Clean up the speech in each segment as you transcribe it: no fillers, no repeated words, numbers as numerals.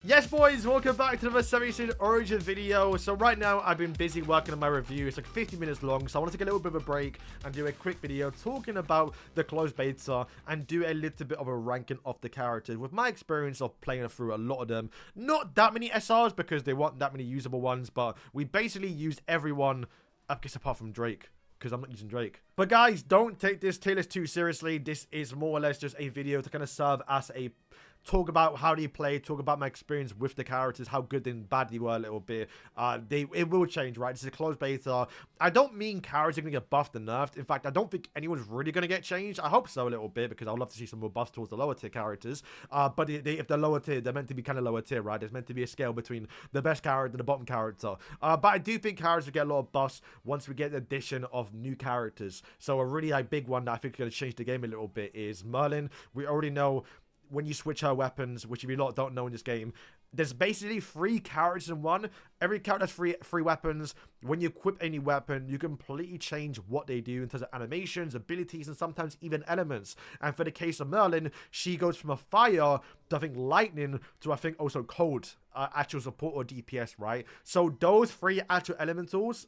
Yes, boys, welcome back to another 70 Origin video. So right now, I've been busy working on my review. It's like 50 minutes long, so I want to take a little bit of a break and do a quick video talking about the closed beta and do a little bit of a ranking of the characters. With my experience of playing through a lot of them, not that many SRs because they weren't that many usable ones, but we basically used everyone, I guess apart from Drake, because I'm not using Drake. But guys, don't take this tier list too seriously. This is more or less just a video to kind of serve as a talk about how do you play, talk about my experience with the characters, how good and bad they were a little bit. It will change, right? This is a closed beta. I don't mean characters are going to get buffed and nerfed. In fact, I don't think anyone's really going to get changed. I hope so a little bit, because I would love to see some more buffs towards the lower tier characters. But if they're lower tier, they're meant to be kind of lower tier, right? There's meant to be a scale between the best character and the bottom character. But I do think characters will get a lot of buffs once we get the addition of new characters. So a really big one that I think is going to change the game a little bit is Merlin. We already know when you switch her weapons, which if you lot don't know in this game, there's basically 3 characters in one. Every character has three weapons. When you equip any weapon, you completely change what they do in terms of animations, abilities, and sometimes even elements. And for the case of Merlin, she goes from a fire to, I think, lightning to, I think, also cold, actual support or DPS, right? So those 3 actual elementals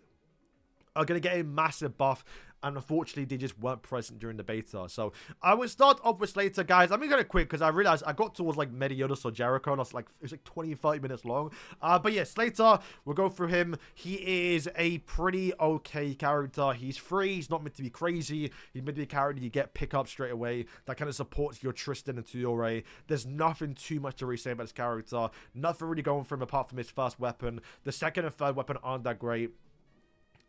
are going to get a massive buff, and unfortunately they just weren't present during the beta. So I will start off with Slater, guys. I'm going to quick because I realized I got towards like Meliodas or Jericho, and I was like, it was like 20-30 minutes long. But yeah, Slater, we'll go through him. He is a pretty okay character. He's free, he's not meant to be crazy. He's meant to be a character you get pick up straight away that kind of supports your Tristan and Tioreh. There's nothing too much to really say about this character. Nothing really going for him apart from his first weapon. The second and third weapon aren't that great.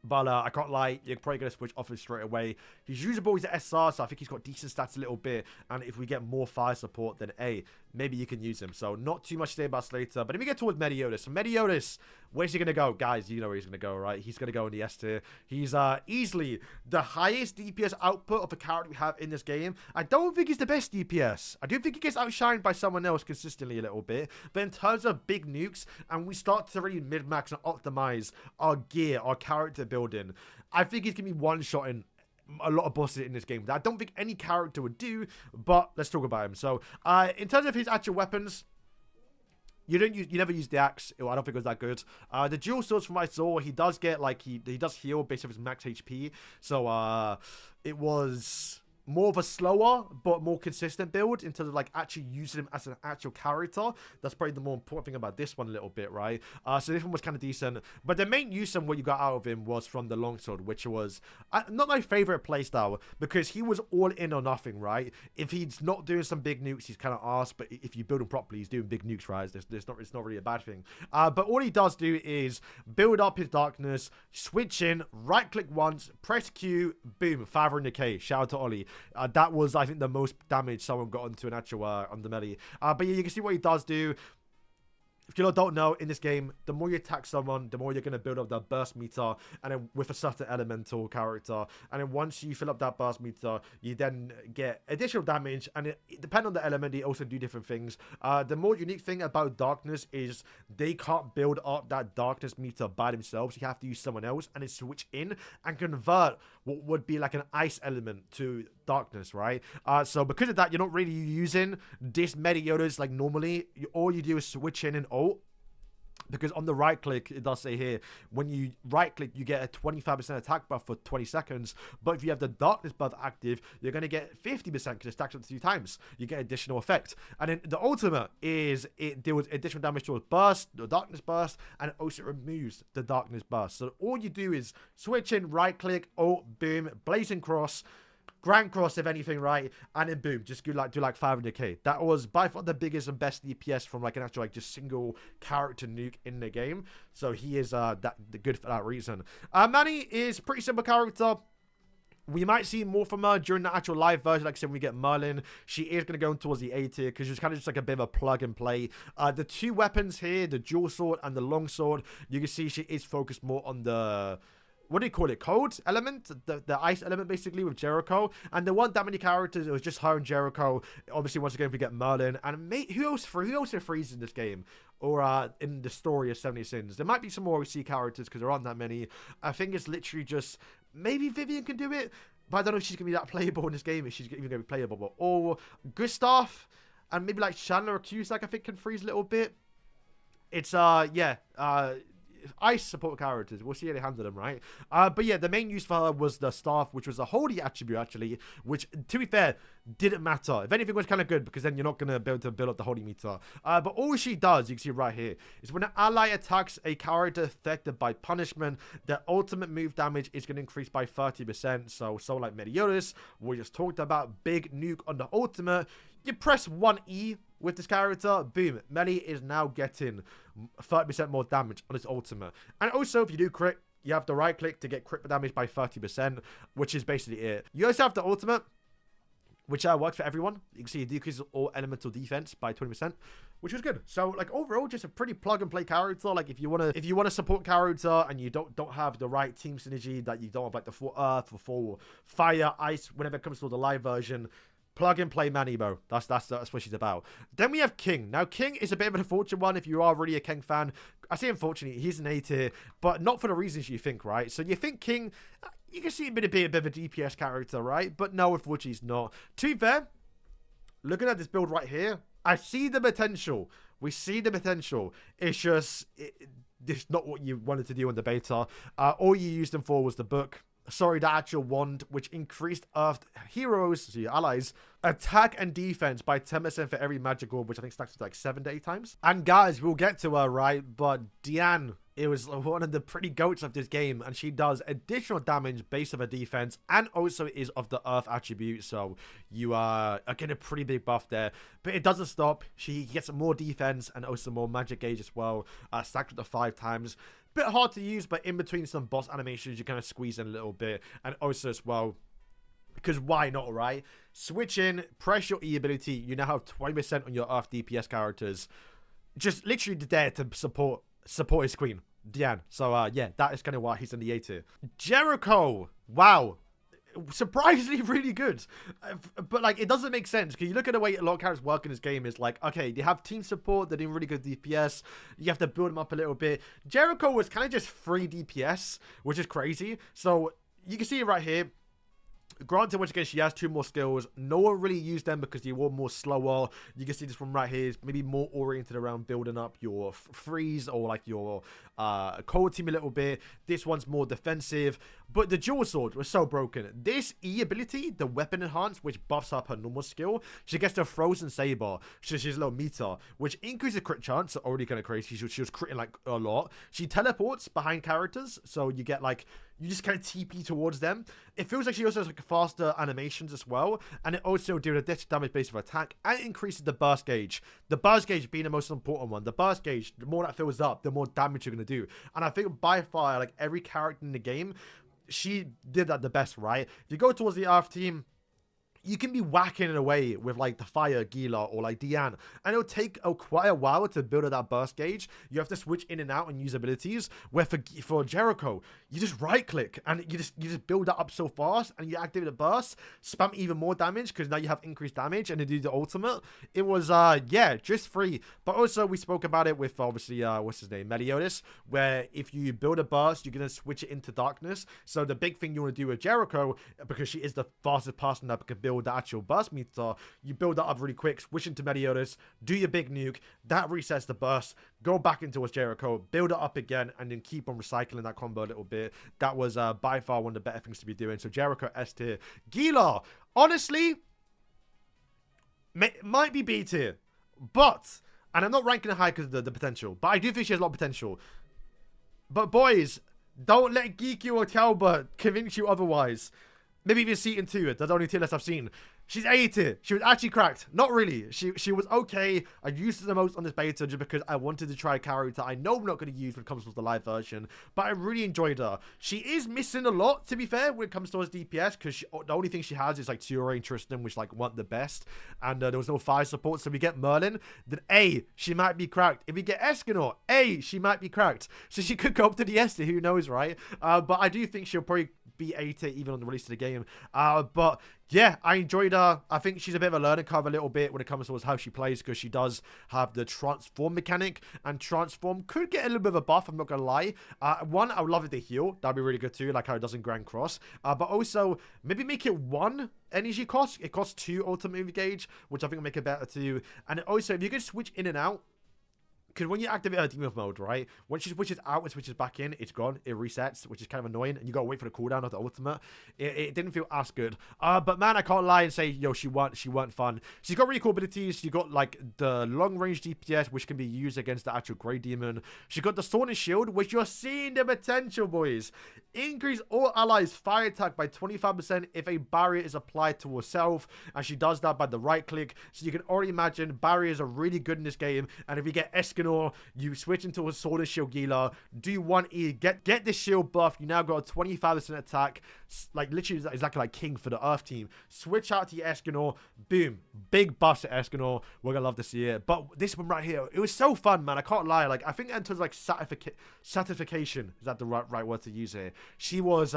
But I can't lie, you're probably going to switch off him straight away. He's usable, he's an SR, so I think he's got decent stats a little bit. And if we get more fire support, then A, maybe you can use him. So not too much to say about Slater. But if we get towards Meliodas, so Meliodas, where's he going to go? Guys, you know where he's going to go, right? He's going to go in the S tier. He's easily the highest DPS output of a character we have in this game. I don't think he's the best DPS. I do think he gets outshined by someone else consistently a little bit. But in terms of big nukes, and we start to really mid-max and optimize our gear, our character building, I think he's going to be one-shotting a lot of bosses in this game that I don't think any character would do, but let's talk about him. So, in terms of his actual weapons, you never use the axe. I don't think it was that good. The dual swords, from what I saw, he does get like he does heal based on his max HP. So it was more of a slower but more consistent build in terms of like actually using him as an actual character. That's probably the more important thing about this one a little bit, right? So this one was kind of decent, but the main use of what you got out of him was from the longsword, which was not my favorite playstyle, because he was all in or nothing, right? If he's not doing some big nukes, he's kind of arse, but if you build him properly, he's doing big nukes, right? It's not really a bad thing. But all he does do is build up his darkness, switch in, right click once, press Q, boom, Father in Decay. Shout out to Ollie. That was, I think, the most damage someone got onto an actual on the melee. But yeah, you can see what he does do. If you don't know, in this game, the more you attack someone, the more you're going to build up that burst meter, and then with a certain elemental character. And then once you fill up that burst meter, you then get additional damage, and it depending on the element, they also do different things. The more unique thing about darkness is they can't build up that darkness meter by themselves. You have to use someone else, and then switch in and convert what would be like an ice element to darkness, right? So because of that, you're not really using this Meliodas like normally. All you do is switch in and ult, because on the right click, it does say here, when you right click, you get a 25% attack buff for 20 seconds. But if you have the darkness buff active, you're going to get 50% because it stacks up 2 times. You get additional effect. And then the ultimate is it deals additional damage towards burst, the darkness burst, and it also removes the darkness burst. So all you do is switch in, right click, ult, boom, blazing cross, Grand Cross, if anything, right? And then boom, just do like 500k. That was by far the biggest and best DPS from like an actual like just single character nuke in the game. So he is good for that reason. Mannie is a pretty simple character. We might see more from her during the actual live version. Like I said, when we get Merlin, she is going to go towards the A tier because she's kind of just like a bit of a plug and play. The 2 weapons here, the dual sword and the long sword, you can see she is focused more on the, what do you call it, cold element, the ice element basically with Jericho. And there weren't that many characters. It was just her and Jericho. Obviously, once again, we get Merlin, and who else freezes in this game or in the story of 70 Sins. There might be some more OC characters because there aren't that many. I think it's literally just maybe Vivian can do it, but I don't know if she's gonna be that playable in this game, if she's even gonna be playable. Or Gustav, and maybe like Chandler or Cusack, I think, can freeze a little bit. It's yeah, ice support characters. We'll see how they handle them, right? But yeah, the main use for her was the staff, which was a holy attribute, actually, which, to be fair, didn't matter. If anything, was kind of good, because then you're not going to be able to build up the holy meter. But all she does, you can see right here, is when an ally attacks a character affected by punishment, their ultimate move damage is going to increase by 30%. So like Meliodas, we just talked about, big nuke on the ultimate. You press 1E with this character, boom, Melly is now getting 30% more damage on his ultimate. And also, if you do crit, you have the right click to get crit damage by 30%, which is basically it. You also have the ultimate, which works for everyone. You can see it decreases all elemental defense by 20%, which was good. So like overall, just a pretty plug and play character. Like if you want to support character and you don't have the right team synergy, that you don't have like the full earth or full fire, ice, whenever it comes to the live version, plug and play Mannie, bro. That's what she's about. Then we have King. Now, King is a bit of an unfortunate one if you are really a King fan. I say unfortunately, he's an A tier, but not for the reasons you think, right? So you think King, you can see him being a bit of a DPS character, right? But no, unfortunately, he's not. To be fair, looking at this build right here, I see the potential. We see the potential. It's just, it's not what you wanted to do in the beta. All you used him for was the book. Sorry, the actual wand, which increased Earth heroes, so your allies, attack and defense by 10% for every magic orb, which I think stacks to like 7 to 8 times. And guys, we'll get to her, right? But Diane, it was one of the pretty goats of this game, and she does additional damage based on her defense, and also is of the Earth attribute, so you are getting a pretty big buff there. But it doesn't stop. She gets more defense and also more magic gauge as well, stacked up to 5 times. Bit hard to use, but in between some boss animations, you kind of squeeze in a little bit. And also as well, because why not, right? Switch in, press your E ability. You now have 20% on your Earth DPS characters. Just literally there to support his queen, Diane. So yeah, that is kind of why he's in the A tier. Jericho, wow. Surprisingly really good, but like it doesn't make sense because you look at the way a lot of characters work in this game. Is like, okay, they have team support, they're doing really good DPS, you have to build them up a little bit. Jericho was kind of just free DPS, which is crazy. So you can see it right here. Granted, once again, she has 2 more skills. No one really used them because they were more slower. You can see this one right here is maybe more oriented around building up your freeze or like your cold team a little bit. This one's more defensive. But the dual sword was so broken. This E ability, the weapon enhance, which buffs up her normal skill, she gets the frozen saber. So she's a little meter, which increases crit chance. So already kind of crazy. She was critting like a lot. She teleports behind characters, so you get like, you just kind of TP towards them. It feels like she also has like faster animations as well. And it also deals additional damage based on attack. And it increases the burst gauge. The burst gauge being the most important one. The burst gauge, the more that fills up, the more damage you're going to do. And I think by far, like every character in the game, she did that the best, right? If you go towards the Earth team, you can be whacking it away with like the fire Guila or like Diane, and it'll take quite a while to build up that burst gauge. You have to switch in and out and use abilities, where for Jericho, you just right click and you just build that up so fast, and you activate the burst, spam even more damage because now you have increased damage, and then do the ultimate. It was yeah, just free. But also we spoke about it with obviously what's his name, Meliodas, where if you build a burst, you're gonna switch it into darkness. So the big thing you want to do with Jericho, because she is the fastest person that can build the actual burst meter, you build that up really quick, switch into Meliodas, do your big nuke, that resets the burst, go back into Jericho, build it up again, and then keep on recycling that combo a little bit. That was by far one of the better things to be doing. So Jericho S tier. Guila, honestly, might be B tier, but, and I'm not ranking her high because of the potential, but I do think she has a lot of potential. But boys, don't let Geeky or Talbot convince you otherwise. Maybe even Seaton 2, that's the only tier list I've seen. She's A tier. She was actually cracked. Not really. She was okay. I used her the most on this beta just because I wanted to try a character I know I'm not going to use when it comes to the live version, but I really enjoyed her. She is missing a lot, to be fair, when it comes towards DPS, because the only thing she has is like Tioreh and Tristan, which like weren't the best, and there was no fire support. So we get Merlin, then A, she might be cracked. If we get Escanor, A, she might be cracked. So she could go up to the S tier, who knows, right? But I do think she'll probably be A tier even on the release of the game. But yeah, I enjoyed her. I think she's a bit of a learning curve a little bit when it comes towards how she plays, because she does have the transform mechanic, and transform could get a little bit of a buff, I'm not gonna lie. One, I would love it to heal. That'd be really good too, like how it does in Grand Cross. But also maybe make it 1 energy cost. It costs 2 ultimate move gauge, which I think will make it better too. And also, if you can switch in and out, Because when you activate her demon mode, right, when she switches out and switches back in, it's gone. It resets, which is kind of annoying. And you got to wait for the cooldown of the ultimate. It didn't feel as good. But man, I can't lie and say, yo, she weren't fun. She's got really cool abilities. She got like the long range DPS, which can be used against the actual Grey Demon. She got the Sword and Shield, which you're seeing the potential, boys. Increase all allies' fire attack by 25% if a barrier is applied to herself. And she does that by the right click. So you can already imagine barriers are really good in this game. And if you get Escanor, you switch into a Sword and Shield Guila, do 1E, get this shield buff. You now got a 25% attack, like literally exactly like King for the Earth team. Switch out to your Escanor, boom, big buffs to Escanor. We're gonna love to see it. But this one right here, it was so fun, man. I can't lie. Like I think in terms of like certification, is that the right word to use here? She was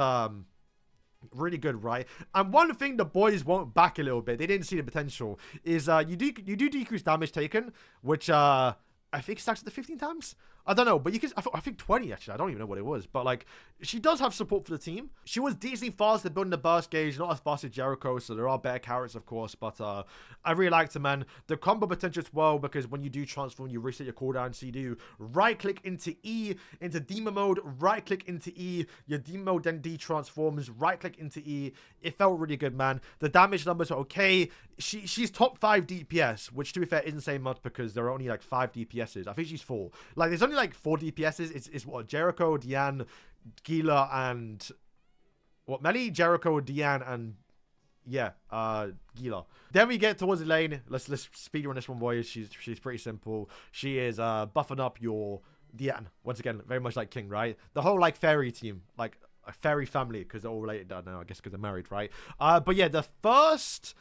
really good, right? And one thing the boys won't back a little bit, they didn't see the potential, is you do decrease damage taken, which I think stacks at the 15 times. I don't know, but you can. I think 20 actually. I don't even know what it was, but like she does have support for the team. She was decently fast at building the burst gauge, not as fast as Jericho, so there are better characters, of course. But I really liked her, man. The combo potential as well, because when you do transform, you reset your cooldown. So you do right click into E into demon mode, right click into E. Your demon mode then transforms. Right click into E. It felt really good, man. The damage numbers are okay. She's top 5 DPS, which to be fair isn't saying much because there are only like 5 DPSs. I think she's 4. Like there's only like 4 DPSs. It's what, Jericho, Diane, Guila, and what, Mellie, Jericho, Diane, and yeah, Guila. Then we get towards Elaine. Let's speed run this one, boys. She's pretty simple. She is buffing up your Diane once again, very much like King, right? The whole like fairy team, like a fairy family, because they're all related now, I guess, because they're married, right? But yeah, the first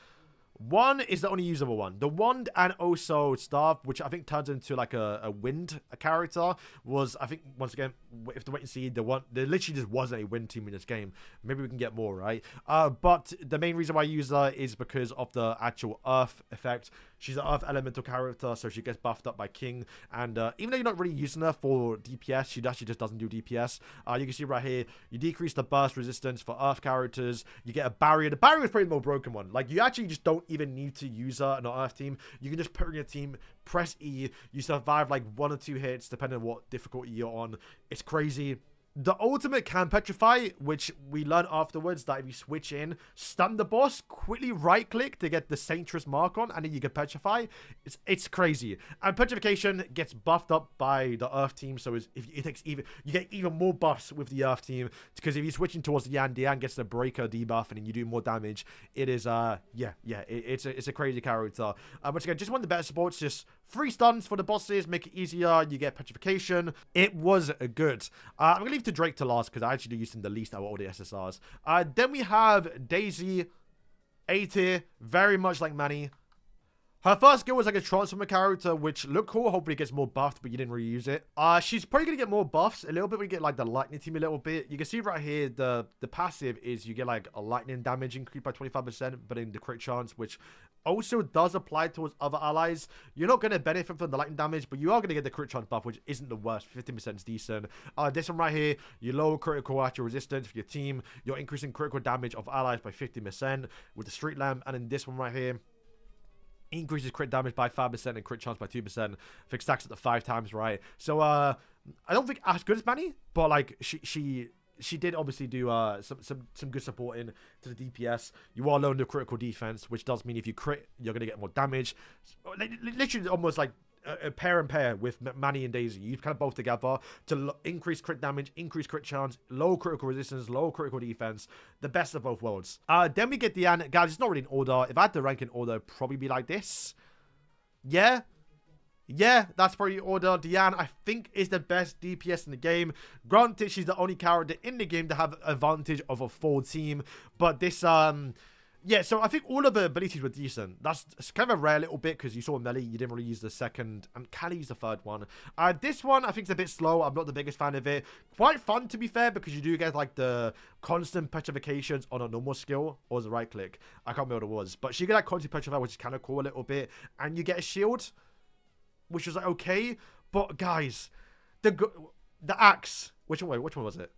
one is the only usable one. The wand and also staff, which I think turns into like a wind character, was, I think, once again, if to wait and see, there literally just wasn't a wind team in this game. Maybe we can get more, right? But the main reason why I use her is because of the actual earth effect. She's an earth elemental character, so she gets buffed up by King. And even though you're not really using her for DPS, she actually just doesn't do DPS. You can see right here, you decrease the burst resistance for earth characters. You get a barrier. The barrier is probably the more broken one. Like, you actually just don't even need to use her in an earth team. You can just put her in your team, press E. You survive like 1 or 2 hits, depending on what difficulty you're on. It's crazy. The ultimate can petrify, which we learn afterwards that if you switch in, stun the boss, quickly right click to get the Saintress mark on, and then you can petrify. It's crazy. And petrification gets buffed up by the earth team, so it takes you get even more buffs with the earth team, because if you switch in towards Diane gets the breaker debuff, and then you do more damage. It is it's a crazy character. Once again, just one of the better supports. Just 3 stuns for the bosses, make it easier. You get petrification. It was good. I'm gonna leave to Drake to last because I actually used him the least out of all the SSRs. Then we have Daisy, A tier, very much like Mannie. Her first skill was like a transformer character, which looked cool. Hopefully it gets more buffed, but you didn't really use it. She's probably going to get more buffs a little bit. We get like the lightning team a little bit. You can see right here, the passive is you get like a lightning damage increase by 25%, but in the crit chance, which also does apply towards other allies. You're not going to benefit from the lightning damage, but you are going to get the crit chance buff, which isn't the worst. 15% is decent. This one right here, you lower critical actual resistance for your team. You're increasing critical damage of allies by 50% with the street lamp. And in this one right here, increases crit damage by 5% and crit chance by 2%. I think stacks at the 5 times, right? So I don't think as good as Mannie, but like she did obviously do some good support in to the DPS. You are lowering the critical defense, which does mean if you crit, you're gonna get more damage. Literally almost like a pair and pair with Mannie and Daisy. You kind of both together to increase crit damage, increase crit chance, low critical resistance, low critical defense. The best of both worlds. Then we get Diane. Guys, it's not really in order. If I had to rank in order, it'd probably be like this. Yeah, that's probably order. Diane, I think, is the best DPS in the game. Granted, she's the only character in the game to have advantage of a full team. But this, yeah, so I think all of the abilities were decent. That's kind of a rare little bit because you saw Mellie, you didn't really use the second, and Callie used the third one. This one, I think, is a bit slow. I'm not the biggest fan of it. Quite fun, to be fair, because you do get, like, the constant petrifications on a normal skill, or was it right click? I can't remember what it was. But she get, like, constant petrify, which is kind of cool a little bit. And you get a shield, which was, like, okay. But, guys, the axe, which one was it?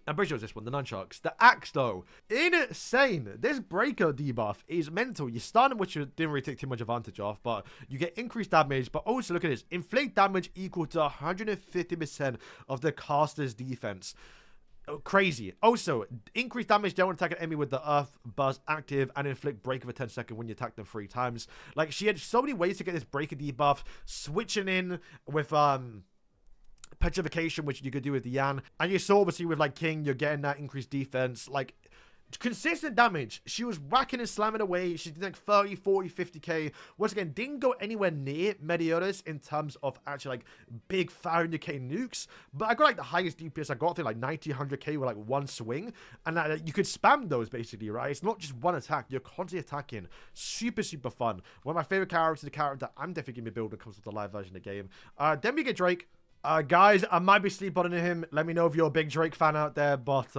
I'm pretty sure it's this one, the nunchucks. The axe, though, insane. This breaker debuff is mental. You stun, which you didn't really take too much advantage of, but you get increased damage. But also, look at this. Inflict damage equal to 150% of the caster's defense. Oh, crazy. Also, increase damage, don't attack an enemy with the Earth Burst active, and inflict breaker for 10 seconds when you attack them 3 times. Like, she had so many ways to get this breaker debuff, switching in with, petrification, which you could do with Diane, and you saw obviously with like King, you're getting that increased defense, like consistent damage. She was whacking and slamming away. She did like 30, 40, 50k. Once again, didn't go anywhere near Meliodas in terms of actually like big 500k nukes, but I got like the highest DPS I got, I think like 90, 100k with like one swing, and you could spam those basically, right? It's not just one attack, you're constantly attacking. Super, super fun. One of my favorite characters, the character I'm definitely gonna be building when it comes to the live version of the game. Then we get Drake. Guys, I might be sleep on him. Let me know if you're a big Drake fan out there, but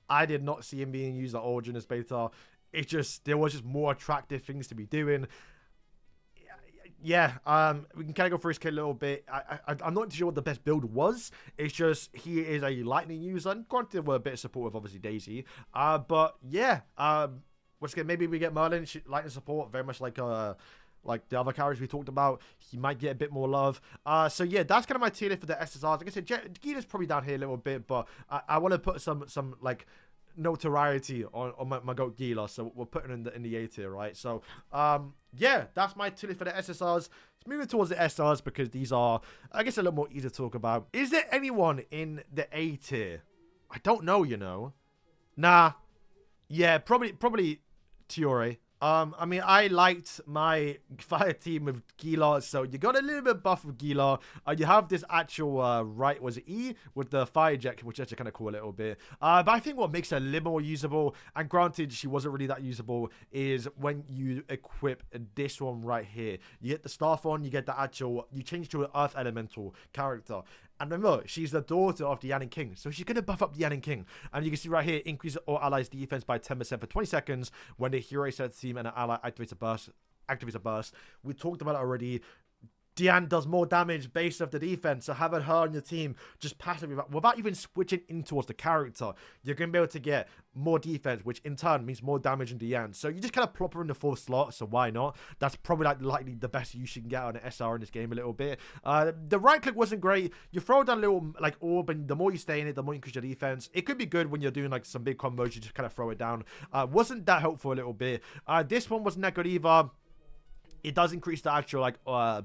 I did not see him being used at all during this beta. It's just, there was just more attractive things to be doing. Yeah, we can kind of go through his kit a little bit. I'm not sure what the best build was. It's just, he is a lightning user, and granted, we're a bit of support with obviously Daisy. But yeah, once again, maybe we get Merlin, lightning support, very much like the other characters we talked about. He might get a bit more love. So yeah, that's kind of my tier list for the SSRs. Like I said, Guila's probably down here a little bit, but I want to put some like notoriety on my goat Guila, so we're putting in the A tier, right? So yeah, that's my tier list for the SSRs. Let's move it towards the SRs because these are, I guess, a little more easy to talk about. Is there anyone in the A tier? I don't know, you know. Nah. Yeah, probably Tioreh. I mean, I liked my fire team with Guila, so you got a little bit buff with Guila. You have this actual, right, was it E? With the fire jet, which is actually kind of cool a little bit. But I think what makes her a little more usable, and granted, she wasn't really that usable, is when you equip this one right here. You get the staff on, you get the actual, you change to an Earth Elemental character. And remember, she's the daughter of Diane and King, so she's going to buff up Diane and King. And you can see right here, increase all allies' defense by 10% for 20 seconds when the hero sets team and an ally activates a burst. We talked about it already. Diane does more damage based off the defense, so having her on your team just passively, without even switching in towards the character, you're going to be able to get more defense, which in turn means more damage in Diane. So you just kind of plop her in the 4th slot, so why not? That's probably like likely the best use you can get on an SR in this game a little bit. The right click wasn't great. You throw down a little like orb, and the more you stay in it, the more you increase your defense. It could be good when you're doing like some big combos, you just kind of throw it down. Wasn't that helpful a little bit. This one wasn't that good either. It does increase the actual like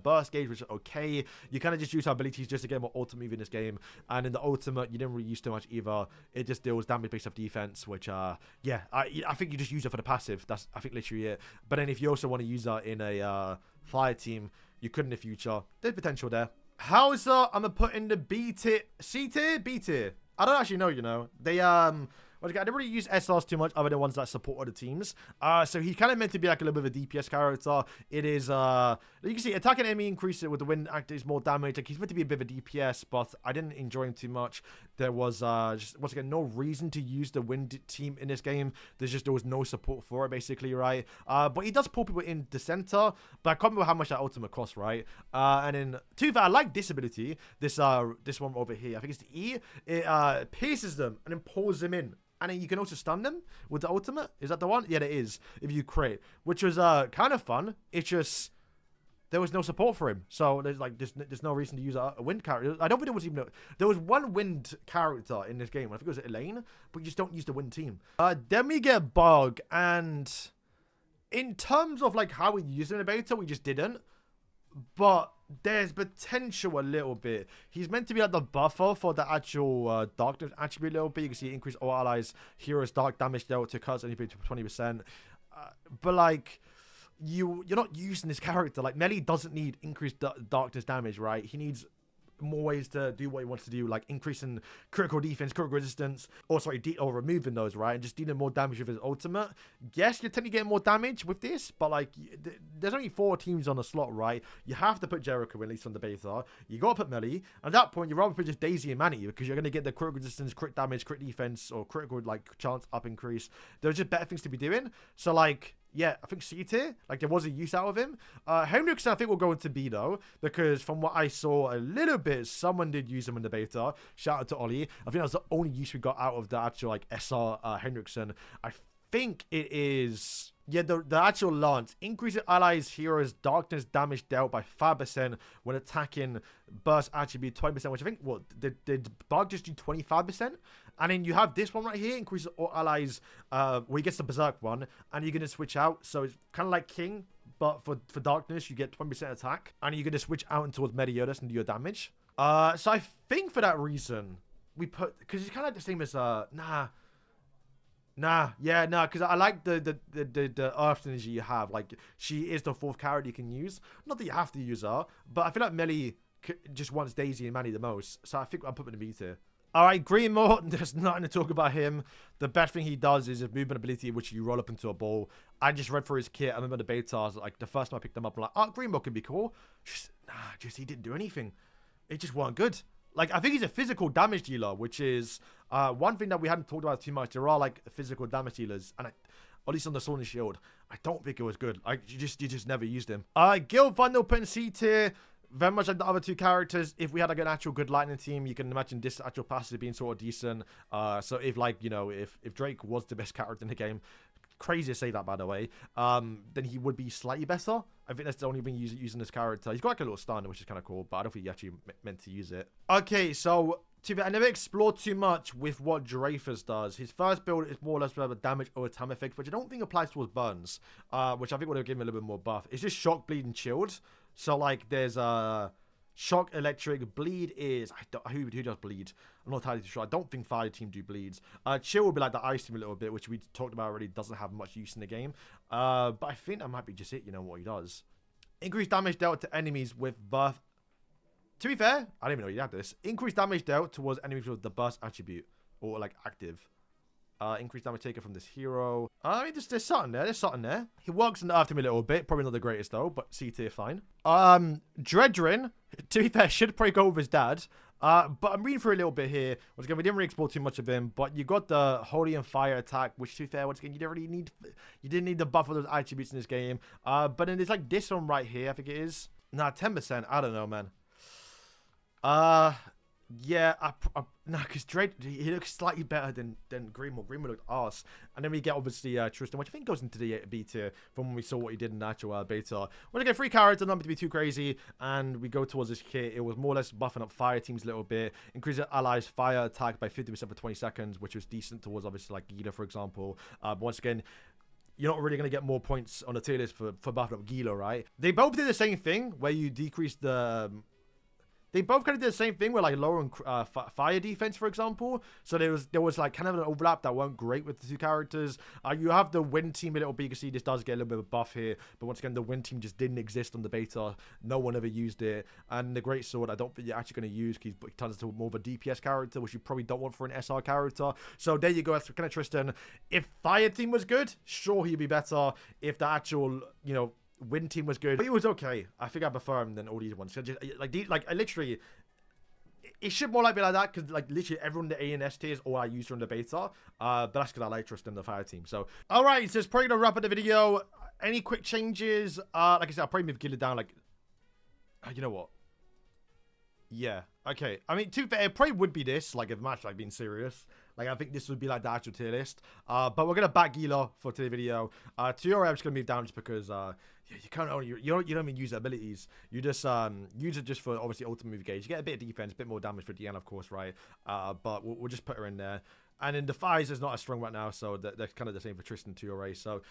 burst gauge, which is okay. You kind of just use our abilities just to get more ultimate move in this game, and in the ultimate you didn't really use too much either. It just deals damage based off defense, which yeah, I think you just use it for the passive. That's, I think, literally it. But then if you also want to use that in a fire team, you could in the future. There's potential there. Howzer, I'm gonna put in the B tier, C tier, B tier. I don't actually know, you know. They I didn't really use SRs too much other than ones that support other teams. So he's kind of meant to be like a little bit of a DPS character. It is, you can see, attacking enemy increases it with the wind activates more damage. Like, he's meant to be a bit of a DPS, but I didn't enjoy him too much. There was, just, once again, no reason to use the wind team in this game. There was no support for it, basically, right? But he does pull people in the center, but I can't remember how much that ultimate costs, right? And then, to that, I like this ability, this one over here. I think it's the E. It pierces them and then pulls them in. And then you can also stun them with the ultimate. Is that the one? Yeah, it is. If you crit, which was kind of fun. It's just there was no support for him, so there's no reason to use a wind character. I don't think there was even there was one wind character in this game. I think it was Elaine, but you just don't use the wind team. Then we get Bug, and in terms of like how we use it in the beta, we just didn't. But there's potential a little bit. He's meant to be like the buffer for the actual darkness attribute a little bit. You can see increase all allies heroes dark damage dealt to cuts only to 20%. But like you're not using this character. Like Melly doesn't need increased darkness damage, right? He needs more ways to do what he wants to do, like increasing critical defense, critical resistance, or removing those, right, and just dealing more damage with his ultimate. Yes, you're technically getting more damage with this, but like there's only 4 teams on the slot, right? You have to put Jericho in, at least on the beta. You gotta put Melly. At that point, you rather put just Daisy and Mannie, because you're gonna get the critical resistance, crit damage, crit defense, or critical like chance up increase. There's just better things to be doing. So like yeah, I think C tier. Like, there was a use out of him. Hendrickson, I think, will go into B, though, because from what I saw a little bit, someone did use him in the beta. Shout out to Ollie. I think that was the only use we got out of the actual, like, SR Hendrickson. I think it is... Yeah, the actual lance. Increases allies' heroes' darkness damage dealt by 5% when attacking burst attribute 20%, which I think, what, did Bug just do 25%? And then you have this one right here, increases all allies, well, he gets the Berserk one, and you're going to switch out. So it's kind of like King, but for darkness, you get 20% attack, and you're going to switch out and towards Meliodas and do your damage. So I think for that reason, we put, because it's kind of like the same as, because I like the earth energy you have. Like, she is the 4th character you can use. Not that you have to use her, but I feel like Melly just wants Daisy and Mannie the most. So I think I'll put him in the B tier. Alright, Griomore, there's nothing to talk about him. The best thing he does is his movement ability, which you roll up into a ball. I just read through his kit. I remember the betas, like, the first time I picked them up, I'm like, oh, Griomore could be cool. Just he didn't do anything. It just wasn't good. Like, I think he's a physical damage dealer, which is one thing that we hadn't talked about too much. There are, like, physical damage dealers, and at least on the Sword and Shield, I don't think it was good. Like, you just never used him. Gilthunder put in C tier. Very much like the other 2 characters. If we had like an actual good lightning team, you can imagine this actual passive being sort of decent. So if, like, you know, if Drake was the best character in the game, crazy to say that, by the way, then he would be slightly better. I think that's the only thing using this character. He's got like a little stun, which is kind of cool, but I don't think he actually meant to use it. Okay, so I never explored too much with what Dreyfus does. His first build is more or less a damage or a time effect, which I don't think applies towards burns, which I think would have given him a little bit more buff. It's just shock, bleed, and chilled. So, like, there's shock, electric. Bleed is... who does bleed? I'm not entirely sure. I don't think fire team do bleeds. Chill would be like the ice team a little bit, which we talked about already. Doesn't have much use in the game. But I think that might be just it, you know, what he does. Increased damage dealt to enemies with burst. To be fair, I didn't even know you had this. Increased damage dealt towards enemies with the burst attribute. Or, like, active. Increased damage taken from this hero. I mean, there's something there. There's something there. He works in the after me a little bit. Probably not the greatest, though, but C tier, fine. Dredrin, to be fair, should probably go with his dad. But I'm reading through a little bit here. Once again, we didn't really explore too much of him, but you got the Holy and Fire attack, which, to be fair, once again, you didn't need the buff of those attributes in this game. But then there's, like, this one right here, I think it is. Nah, 10%. I don't know, man. Yeah, no, because Drake, he looks slightly better than Griomore. Griomore looked arse. And then we get, obviously, Tristan, which I think goes into the B tier from when we saw what he did in the actual beta. When I get 3 characters, not to be too crazy, and we go towards this kit, it was more or less buffing up fire teams a little bit, increasing allies' fire attack by 50% for 20 seconds, which was decent towards, obviously, like Guila, for example. But once again, you're not really going to get more points on the tier list for buffing up Guila, right? They both did the same thing, where you decrease the... They both kind of did the same thing with, like, lowering fire defense, for example. So there was like kind of an overlap that weren't great with the 2 characters. You have the wind team a little bit. You can see this does get a little bit of a buff here, but once again, the wind team just didn't exist on the beta. No one ever used it. And the great sword, I don't think you're actually going to use because he turns into more of a DPS character, which you probably don't want for an SR character. So there you go. That's kind of Tristan. If fire team was good, sure, he'd be better. If the actual, you know, wind team was good, but it was okay. I think I prefer him than all these ones. Just, I literally, it should more like be like that because, like, literally everyone in the A and S tiers all I use from the beta. But that's because I like Tristan, the fire team. So, all right, so it's probably gonna wrap up the video. Any quick changes? Like I said, I'll probably move Guila down. Like, you know what? Yeah. Okay. I mean, to be fair, it probably would be this. Like, if the match, like, being serious. Like, I think this would be like the actual tier list. But we're gonna back Guila for today's video. Tioreh, I'm just gonna move down just because you can't only you don't even use the abilities. You just use it just for obviously ultimate move gauge. You get a bit of defense, a bit more damage for Diane, of course, right? But we'll just put her in there. And then the fires is not as strong right now, so they're kind of the same for Tristan Tioreh. So,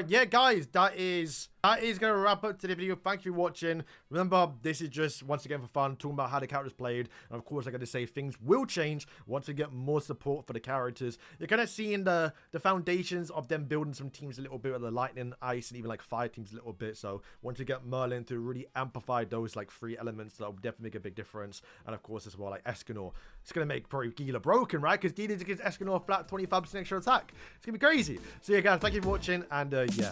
yeah, guys, that is going to wrap up today's video. Thank you for watching. Remember, this is just, once again, for fun, talking about how the characters played. And, of course, like I just say, things will change once we get more support for the characters. You're kind of seeing the foundations of them building some teams a little bit with the lightning, ice, and even, like, fire teams a little bit. So, once we get Merlin to really amplify those, like, 3 elements, that'll definitely make a big difference. And, of course, as well, like, Escanor. It's going to make probably Guila broken, right? Because Guila gives Escanor flat 25% extra attack. It's gonna be crazy. So yeah, guys, thank you for watching, and yeah.